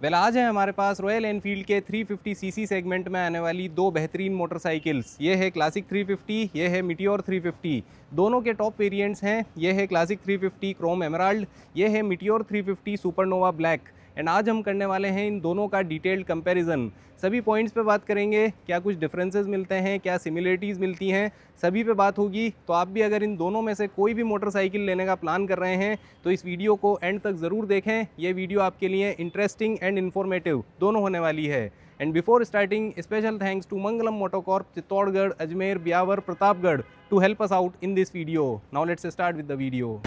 आज है हमारे पास रॉयल एनफील्ड के 350 सीसी सेगमेंट में आने वाली दो बेहतरीन मोटरसाइकिल्स। ये है क्लासिक 350, ये है मीटियोर 350। दोनों के टॉप वेरिएंट्स हैं। ये है क्लासिक 350 क्रोम एमराल्ड, ये है मीटियोर 350 सुपरनोवा ब्लैक। एंड आज हम करने वाले हैं इन दोनों का डिटेल्ड कंपैरिजन। सभी पॉइंट्स पे बात करेंगे, क्या कुछ डिफरेंसेस मिलते हैं, क्या सिमिलरिटीज़ मिलती हैं, सभी पे बात होगी। तो आप भी अगर इन दोनों में से कोई भी मोटरसाइकिल लेने का प्लान कर रहे हैं तो इस वीडियो को एंड तक ज़रूर देखें। ये वीडियो आपके लिए इंटरेस्टिंग एंड इन्फॉर्मेटिव दोनों होने वाली है। And before starting, special thanks to Mangalam MotoCorp Chittorgarh, Ajmer, Beawar, Pratapgarh to help us out in this video. Now let's start with the video.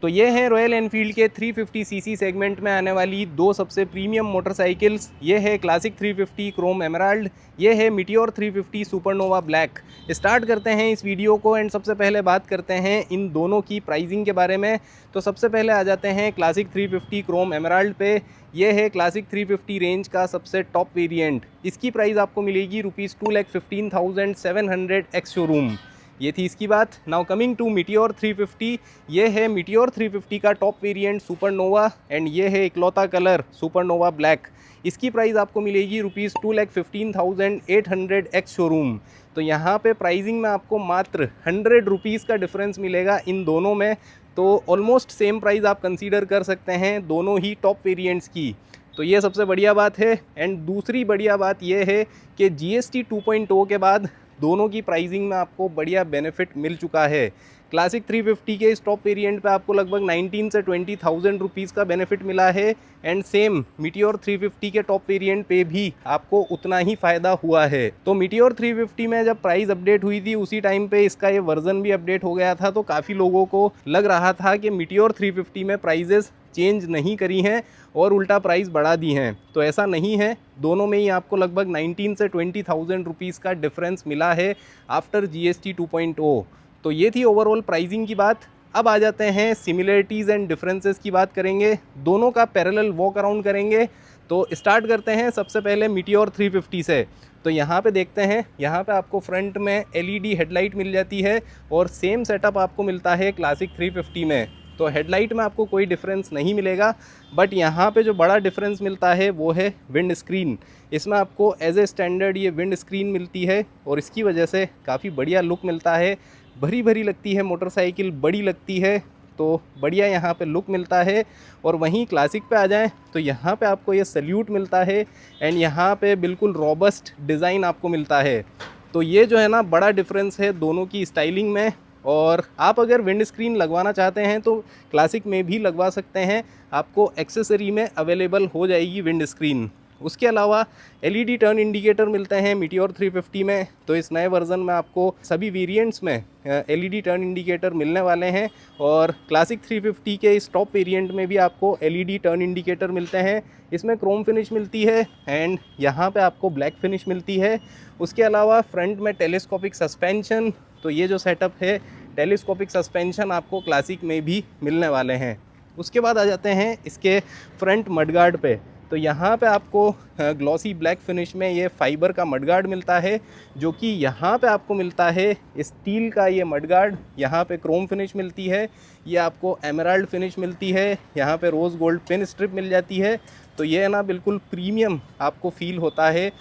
तो ये हैं रॉयल एनफील्ड के 350 सीसी सेगमेंट में आने वाली दो सबसे प्रीमियम मोटरसाइकिल्स। ये है क्लासिक 350 क्रोम एमराल्ड, ये है मीटियोर 350 सुपरनोवा ब्लैक। स्टार्ट करते हैं इस वीडियो को एंड सबसे पहले बात करते हैं इन दोनों की प्राइसिंग के बारे में। तो सबसे पहले आ जाते हैं क्लासिक 350 क्रोम एमराल्ड पे। ये है क्लासिक 350 रेंज का सबसे टॉप वेरिएंट। इसकी प्राइस आपको मिलेगी ₹2,15,700 एक्स शोरूम। ये थी इसकी बात। नाउ कमिंग टू मीटियोर 350, ये है मीटियोर 350 का टॉप वेरिएंट सुपरनोवा एंड ये है इकलौता कलर सुपरनोवा ब्लैक। इसकी प्राइस आपको मिलेगी ₹2,15,800 एक्स शोरूम। तो यहाँ पे प्राइसिंग में आपको मात्र ₹100 का डिफरेंस मिलेगा इन दोनों में। तो ऑलमोस्ट सेम प्राइस आप कंसीडर कर सकते हैं दोनों ही टॉप वेरिएंट्स की। तो ये सबसे बढ़िया बात है। एंड दूसरी बढ़िया बात ये है कि GST 2.0 के बाद दोनों की प्राइसिंग में आपको बढ़िया बेनिफिट मिल चुका है। क्लासिक 350 के इस टॉप वेरिएंट पे आपको लगभग 19 से 20,000 रुपीज़ का बेनिफिट मिला है। एंड सेम मीटियोर 350 के टॉप वेरिएंट पे भी आपको उतना ही फ़ायदा हुआ है। तो मीटियोर 350 में जब प्राइस अपडेट हुई थी उसी टाइम पे इसका ये वर्जन भी अपडेट हो गया था। तो काफ़ी लोगों को लग रहा था कि मीटियोर 350 में प्राइजेस चेंज नहीं करी हैं और उल्टा प्राइस बढ़ा दी हैं। तो ऐसा नहीं है, दोनों में ही आपको लगभग 19 से 20,000 रुपीज़ का डिफरेंस मिला है आफ्टर GST 2.0। तो ये थी ओवरऑल प्राइसिंग की बात। अब आ जाते हैं सिमिलरिटीज़ एंड डिफरेंसेस की बात करेंगे, दोनों का पैरेलल वॉक अराउंड करेंगे। तो स्टार्ट करते हैं सबसे पहले मीटियोर 350 से। तो यहाँ पे देखते हैं, यहाँ पे आपको फ्रंट में LED हेडलाइट मिल जाती है और सेम सेटअप आपको मिलता है क्लासिक 350 में। तो हेडलाइट में आपको कोई डिफरेंस नहीं मिलेगा, बट यहाँ पे जो बड़ा डिफरेंस मिलता है वो है विंड स्क्रीन। इसमें आपको एज ए स्टैंडर्ड ये विंड स्क्रीन मिलती है और इसकी वजह से काफ़ी बढ़िया लुक मिलता है। भरी भरी लगती है मोटरसाइकिल, बड़ी लगती है, तो बढ़िया यहाँ पे लुक मिलता है। और वहीं क्लासिक पे आ जाएं तो यहाँ पे आपको ये सल्यूट मिलता है एंड यहाँ पे बिल्कुल रॉबस्ट डिज़ाइन आपको मिलता है। तो ये जो है ना बड़ा डिफरेंस है दोनों की स्टाइलिंग में। और आप अगर विंड स्क्रीन लगवाना चाहते हैं तो क्लासिक में भी लगवा सकते हैं, आपको एक्सेसरी में अवेलेबल हो जाएगी विंड स्क्रीन। उसके अलावा LED टर्न इंडिकेटर मिलते हैं मीटियोर 350 में। तो इस नए वर्जन में आपको सभी वेरिएंट्स में LED टर्न इंडिकेटर मिलने वाले हैं और क्लासिक 350 के इस टॉप वेरिएंट में भी आपको LED टर्न इंडिकेटर मिलते हैं। इसमें क्रोम फिनिश मिलती है एंड यहाँ पे आपको ब्लैक फिनिश मिलती है। उसके अलावा फ्रंट में टेलीस्कोपिक सस्पेंशन, तो ये जो सेटअप है टेलीस्कोपिक सस्पेंशन आपको क्लासिक में भी मिलने वाले हैं। उसके बाद आ जाते हैं इसके फ्रंट मडगार्ड पे। तो यहाँ पे आपको ग्लॉसी ब्लैक फिनिश में ये फाइबर का मडगार्ड मिलता है, जो कि यहाँ पे आपको मिलता है स्टील का ये मडगार्ड। यहाँ पे क्रोम फिनिश मिलती है, ये आपको एमराल्ड फिनिश मिलती है, यहाँ पे रोज़ गोल्ड पिन स्ट्रिप मिल जाती है। तो ये ना बिल्कुल प्रीमियम आपको फील होता है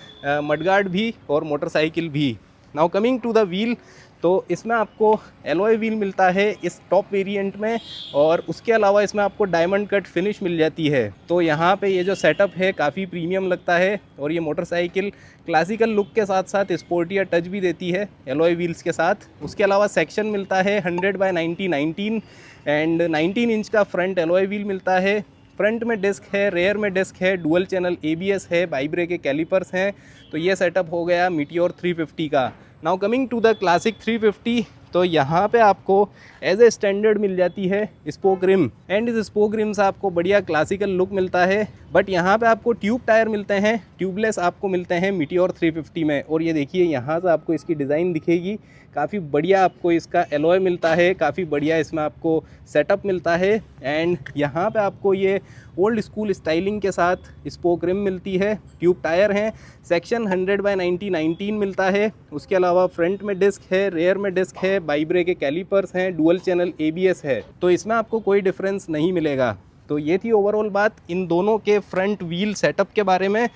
मडगार्ड भी और मोटरसाइकिल भी। Now coming to the wheel, तो इसमें आपको एलॉय व्हील मिलता है इस टॉप वेरिएंट में और उसके अलावा इसमें आपको डायमंड कट फिनिश मिल जाती है। तो यहाँ पे ये जो सेटअप है काफ़ी प्रीमियम लगता है और ये मोटरसाइकिल क्लासिकल लुक के साथ साथ स्पोर्टिया टच भी देती है एलॉय व्हील्स के साथ। उसके अलावा सेक्शन मिलता है 100/90 19 एंड 19 इंच का फ्रंट एलॉय व्हील मिलता है। फ्रंट में डिस्क है, रेयर में डिस्क है, डुअल चैनल ABS है, बाइब्रे के कैलिपर्स हैं। तो ये सेटअप हो गया मीटियोर 350 का। Now coming to the classic 350, तो यहाँ पे आपको एज ए स्टैंडर्ड मिल जाती है स्पोक रिम, एंड इस स्पोक रिम से आपको बढ़िया क्लासिकल लुक मिलता है। बट यहाँ पे आपको ट्यूब टायर मिलते हैं, ट्यूबलेस आपको मिलते हैं मीटियोर 350 में। और ये देखिए यहाँ से आपको इसकी डिज़ाइन दिखेगी, काफ़ी बढ़िया आपको इसका एलॉय मिलता है, काफ़ी बढ़िया इसमें आपको सेटअप मिलता है। एंड यहाँ पे आपको ये ओल्ड स्कूल स्टाइलिंग के साथ स्पोक रिम मिलती है, ट्यूब टायर हैं, सेक्शन 100/90/19 मिलता है। उसके अलावा फ्रंट में डिस्क है, रेयर में डिस्क है, बाइब्रे के कैलिपर्स हैं, डुअल चैनल ABS है, तो इसमें आपको कोई डिफरेंस नहीं मिलेगा। तो ये थी ओवरऑल बात इन दोनों के फ्रंट व्हील सेटअप के बारे में।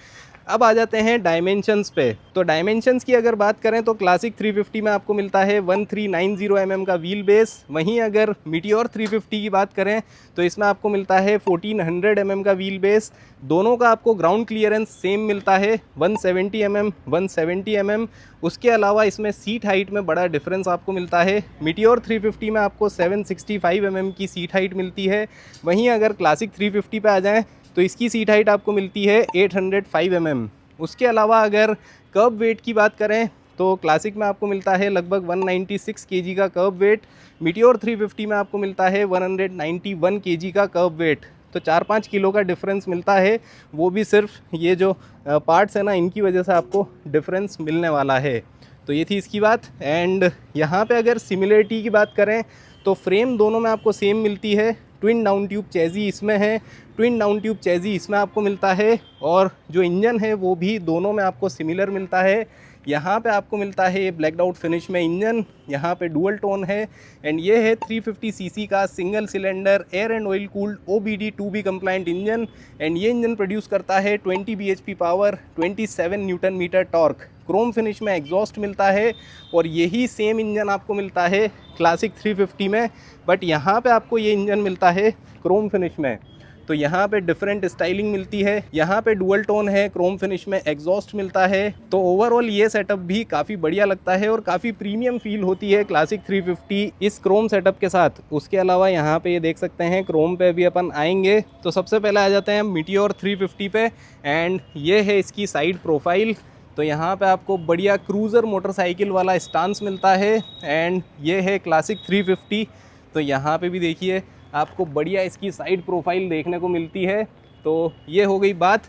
अब आ जाते हैं डायमेंशंस पे। तो डायमेंशंस की अगर बात करें तो क्लासिक 350 में आपको मिलता है 1390 mm का व्हील बेस। वहीं अगर मीटियोर 350 की बात करें तो इसमें आपको मिलता है 1400 mm का व्हील बेस। दोनों का आपको ग्राउंड क्लियरेंस सेम मिलता है 170 mm 170 mm। उसके अलावा इसमें सीट हाइट में बड़ा डिफरेंस आपको मिलता है। मीटियोर 350 में आपको 765 mm की सीट हाइट मिलती है। वहीं अगर क्लासिक 350 पे आ जाएँ तो इसकी सीट हाइट आपको मिलती है 805 mm। उसके अलावा अगर कर्ब वेट की बात करें तो क्लासिक में आपको मिलता है लगभग 196 kg का कर्ब वेट, मीटियोर 350 में आपको मिलता है 191 kg का कर्ब वेट। तो 4-5 किलो का डिफरेंस मिलता है, वो भी सिर्फ ये जो पार्ट्स है ना इनकी वजह से आपको डिफरेंस मिलने वाला है। तो ये थी इसकी बात। एंड यहाँ पे अगर सिमिलरिटी की बात करें तो फ्रेम दोनों में आपको सेम मिलती है। ट्विन डाउन ट्यूब चेजी इसमें है, ट्विन डाउन ट्यूब चेजी इसमें आपको मिलता है। और जो इंजन है वो भी दोनों में आपको सिमिलर मिलता है। यहाँ पे आपको मिलता है ब्लैकड आउट फिनिश में इंजन, यहाँ पे डुअल टोन है। एंड ये है 350 सीसी का single cylinder air and oil cooled OBD 2B compliant engine. And ये इंजन प्रोड्यूस करता है 20 bhp power, 27 newton metre torque. Chrome finish में एग्जॉस्ट मिलता है और यही सेम इंजन आपको मिलता है क्लासिक 350 में, बट यहाँ पे आपको ये इंजन मिलता है क्रोम फिनिश में। तो यहाँ पे डिफरेंट स्टाइलिंग मिलती है, यहाँ पे डुअल टोन है, क्रोम फिनिश में एग्जॉस्ट मिलता है। तो ओवरऑल ये सेटअप भी काफ़ी बढ़िया लगता है और काफ़ी प्रीमियम फील होती है क्लासिक 350 इस क्रोम सेटअप के साथ। उसके अलावा यहाँ पे ये देख सकते हैं क्रोम पे भी अपन आएंगे। तो सबसे पहले आ जाते हैं मीटियोर 350 पे। एंड ये है इसकी साइड प्रोफाइल। तो यहाँ पे आपको बढ़िया क्रूज़र मोटरसाइकिल वाला स्टांस मिलता है। एंड ये है क्लासिक 350। तो यहाँ पे भी देखिए आपको बढ़िया इसकी साइड प्रोफाइल देखने को मिलती है। तो ये हो गई बात।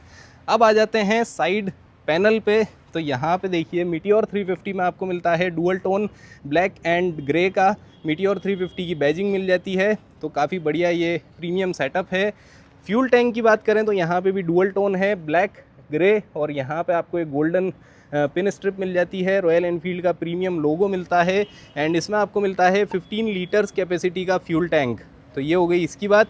अब आ जाते हैं साइड पैनल पे। तो यहाँ पे देखिए मीटियोर 350 में आपको मिलता है dual tone black and grey का। मीटियोर 350 की बैजिंग मिल जाती है, तो काफ़ी बढ़िया ये प्रीमियम सेटअप है। फ्यूल टैंक की बात करें तो यहाँ पे भी डुअल टोन है ब्लैक ग्रे, और यहाँ पे आपको एक गोल्डन पिन स्ट्रिप मिल जाती है। रॉयल एनफील्ड का प्रीमियम लोगो मिलता है। एंड इसमें आपको मिलता है 15 लीटर्स कैपेसिटी का फ्यूल टैंक। तो ये हो गई इसकी बात।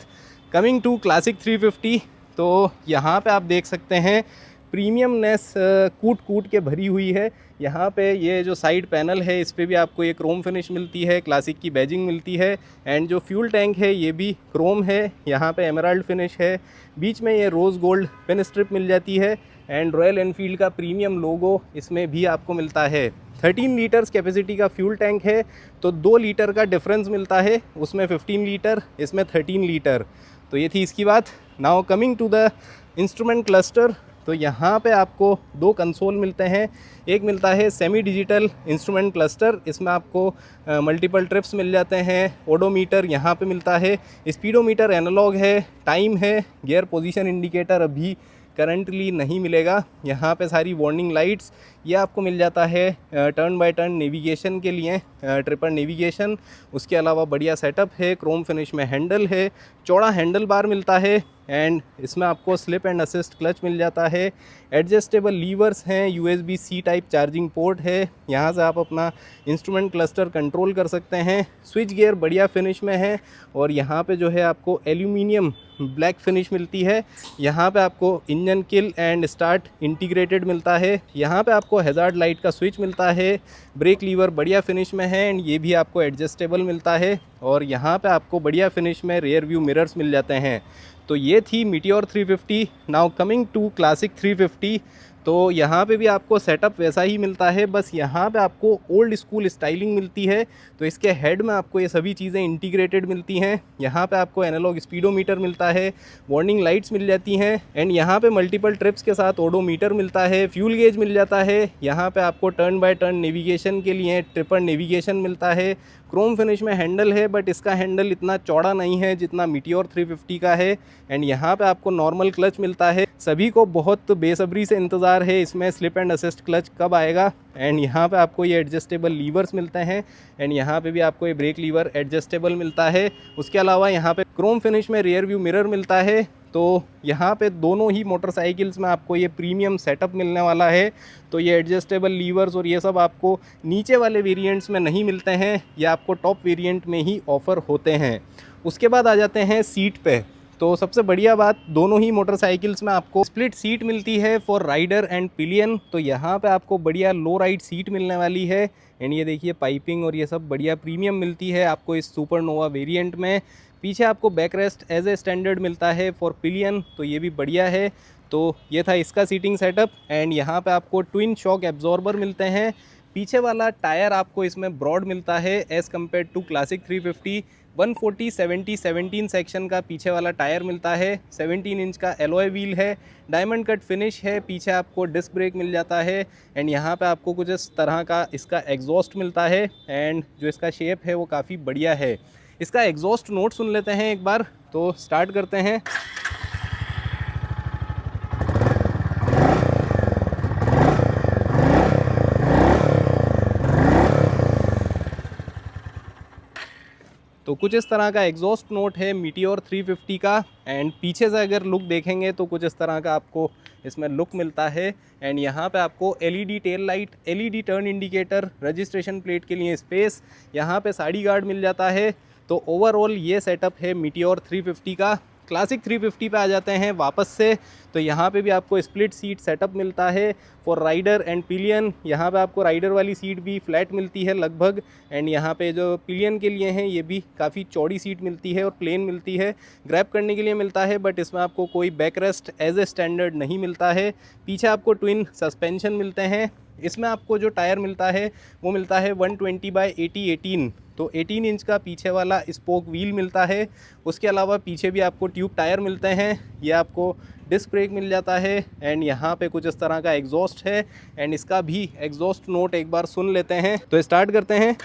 कमिंग टू क्लासिक 350, तो यहाँ पे आप देख सकते हैं प्रीमियमनेस कूट कूट के भरी हुई है। यहाँ पे ये जो साइड पैनल है इस पे भी आपको ये क्रोम फिनिश मिलती है, क्लासिक की बैजिंग मिलती है। एंड जो फ्यूल टैंक है ये भी क्रोम है, यहाँ पे एमराल्ड फिनिश है। बीच में ये रोज़ गोल्ड पेन स्ट्रिप मिल जाती है। एंड रॉयल एनफील्ड का प्रीमियम लोगो इसमें भी आपको मिलता है। 13 लीटर्स कैपेसिटी का फ्यूल टैंक है, तो 2 लीटर का डिफरेंस मिलता है, उसमें 15 लीटर, इसमें 13 लीटर। तो ये थी इसकी बात। Now coming to the instrument cluster. तो यहाँ पे आपको 2 कंसोल मिलते हैं। एक मिलता है सेमी डिजिटल इंस्ट्रूमेंट क्लस्टर, इसमें आपको मल्टीपल ट्रिप्स मिल जाते हैं। ओडोमीटर यहाँ पे मिलता है, स्पीडोमीटर एनालॉग है, टाइम है, गियर पोजीशन इंडिकेटर अभी करंटली नहीं मिलेगा। यहाँ पे सारी वार्निंग लाइट्स, ये आपको मिल जाता है टर्न बाय टर्न नेविगेशन के लिए, ट्रिपर नेविगेशन। उसके अलावा बढ़िया सेटअप है, क्रोम फिनिश में हैंडल है, चौड़ा हैंडल बार मिलता है। एंड इसमें आपको स्लिप एंड असिस्ट क्लच मिल जाता है। एडजस्टेबल लीवर्स हैं, USB-C टाइप चार्जिंग पोर्ट है, यहाँ से आप अपना इंस्ट्रूमेंट क्लस्टर कंट्रोल कर सकते हैं। स्विच गियर बढ़िया फिनिश में है, और यहाँ पे जो है आपको एल्यूमिनियम ब्लैक फिनिश मिलती है। यहाँ पे आपको engine kill and start integrated मिलता है। यहाँ पे आपको हैज़ार्ड लाइट का स्विच मिलता है। ब्रेक लीवर बढ़िया फिनिश में है, एंड ये भी आपको एडजस्टेबल मिलता है। और यहाँ पे आपको बढ़िया फिनिश में रियर व्यू मिरर्स मिल जाते हैं। तो ये थी Meteor 350। Now coming to classic 350। तो यहाँ पे भी आपको सेटअप वैसा ही मिलता है, बस यहाँ पे आपको ओल्ड स्कूल स्टाइलिंग मिलती है। तो इसके हेड में आपको ये सभी चीज़ें इंटीग्रेटेड मिलती हैं। यहाँ पे आपको एनालॉग स्पीडोमीटर मिलता है, वार्निंग लाइट्स मिल जाती हैं, एंड यहाँ पे मल्टीपल ट्रिप्स के साथ ओडोमीटर मिलता है, फ्यूल गेज मिल जाता है। यहाँ पे आपको टर्न बाय टर्न नेविगेशन के लिए ट्रिपर नेविगेशन मिलता है। क्रोम फिनिश में हैंडल है, बट इसका हैंडल इतना चौड़ा नहीं है जितना मीटियोर 350 का है। एंड यहाँ पे आपको नॉर्मल क्लच मिलता है। सभी को बहुत बेसब्री से इंतज़ार है इसमें स्लिप एंड असिस्ट क्लच कब आएगा। एंड यहाँ पे आपको ये एडजस्टेबल लीवर्स मिलते हैं, एंड यहाँ पे भी आपको ये ब्रेक लीवर एडजस्टेबल मिलता है। उसके अलावा यहाँ पे क्रोम फिनिश में रियर व्यू मिरर मिलता है। तो यहाँ पे दोनों ही मोटरसाइकिल्स में आपको ये प्रीमियम सेटअप मिलने वाला है। तो ये एडजस्टेबल लीवर्स और ये सब आपको नीचे वाले वेरिएंट्स में नहीं मिलते हैं, ये आपको टॉप वेरिएंट में ही ऑफ़र होते हैं। उसके बाद आ जाते हैं सीट पे। तो सबसे बढ़िया बात, दोनों ही मोटरसाइकिल्स में आपको स्प्लिट सीट मिलती है फॉर राइडर एंड पिलियन। तो यहाँ पे आपको बढ़िया लो राइड सीट मिलने वाली है। एंड ये देखिए पाइपिंग और ये सब बढ़िया प्रीमियम मिलती है आपको इस सुपरनोवा वेरिएंट में। पीछे आपको back rest as a standard मिलता है फॉर पिलियन, तो ये भी बढ़िया है। तो ये था इसका सीटिंग सेटअप। एंड यहाँ पे आपको ट्विन शॉक एब्जॉर्बर मिलते हैं। पीछे वाला टायर आपको इसमें ब्रॉड मिलता है as compared to classic 350। 140/70/17 section का पीछे वाला टायर मिलता है। 17 इंच का एलॉय व्हील है, डायमंड कट फिनिश है। पीछे आपको डिस्क ब्रेक मिल जाता है। एंड यहाँ पे आपको कुछ इस तरह का इसका एग्जॉस्ट मिलता है, एंड जो इसका शेप है वो काफ़ी बढ़िया है। इसका एग्जॉस्ट नोट सुन लेते हैं एक बार, तो स्टार्ट करते हैं। तो कुछ इस तरह का एग्जॉस्ट नोट है मीटियोर 350 का। एंड पीछे से अगर लुक देखेंगे तो कुछ इस तरह का आपको इसमें लुक मिलता है। एंड यहाँ पे आपको LED tail light, LED turn indicator, registration plate के लिए स्पेस, यहाँ पे साइड गार्ड मिल जाता है। तो ओवरऑल ये सेटअप है मीटियोर 350 का। क्लासिक 350 पे आ जाते हैं वापस से। तो यहाँ पे भी आपको स्प्लिट सीट सेटअप मिलता है फॉर राइडर एंड पिलियन। यहाँ पे आपको राइडर वाली सीट भी फ्लैट मिलती है लगभग। एंड यहाँ पे जो पिलियन के लिए हैं ये भी काफ़ी चौड़ी सीट मिलती है और प्लेन मिलती है। ग्रैब करने के लिए मिलता है, बट इसमें आपको कोई back rest as a standard नहीं मिलता है। पीछे आपको ट्विन सस्पेंशन मिलते हैं। इसमें आपको जो टायर मिलता है वो मिलता है 120/80/18। तो 18 इंच का पीछे वाला स्पोक व्हील मिलता है। उसके अलावा पीछे भी आपको ट्यूब टायर मिलते हैं। ये आपको डिस्क ब्रेक मिल जाता है। एंड यहाँ पे कुछ इस तरह का एग्जॉस्ट है। एंड इसका भी एग्जॉस्ट नोट एक बार सुन लेते हैं, तो स्टार्ट करते हैं।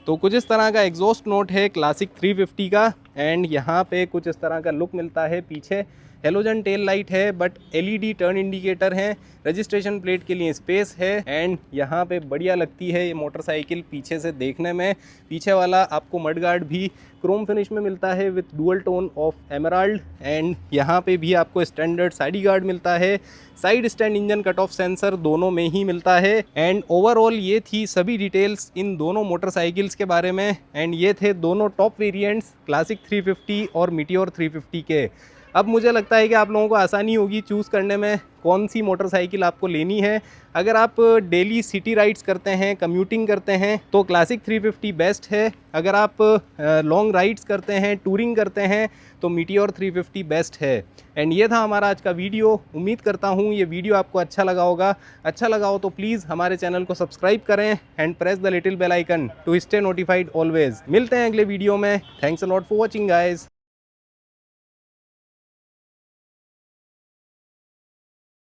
तो कुछ इस तरह का एग्जॉस्ट नोट है क्लासिक 350 का। एंड यहाँ पे कुछ इस तरह का लुक मिलता है। पीछे हेलोजन टेल लाइट है, बट एलईडी टर्न इंडिकेटर है, रजिस्ट्रेशन प्लेट के लिए स्पेस है। एंड यहाँ पे बढ़िया लगती है ये मोटरसाइकिल पीछे से देखने में। पीछे वाला आपको मडगार्ड भी क्रोम फिनिश में मिलता है with dual tone of emerald. And यहाँ पे भी आपको स्टैंडर्ड साइड गार्ड मिलता है। Side stand engine cut off sensor दोनों में ही मिलता है। एंड ओवरऑल ये थी सभी डिटेल्स इन दोनों मोटरसाइकिल्स के बारे में। एंड ये थे दोनों टॉप वेरिएंट्स क्लासिक 350 और मीटियोर 350 के। अब मुझे लगता है कि आप लोगों को आसानी होगी चूज़ करने में कौन सी मोटरसाइकिल आपको लेनी है। अगर आप डेली सिटी राइड्स करते हैं, कम्यूटिंग करते हैं, तो क्लासिक 350 बेस्ट है। अगर आप लॉन्ग राइड्स करते हैं, टूरिंग करते हैं, तो मीटियोर 350 बेस्ट है। एंड ये था हमारा आज का वीडियो। उम्मीद करता हूँ ये वीडियो आपको अच्छा लगा होगा। अच्छा लगा हो तो प्लीज़ हमारे चैनल को सब्सक्राइब करें and press the little bell icon to stay notified always. मिलते हैं अगले वीडियो में। Thanks a lot for watching guys.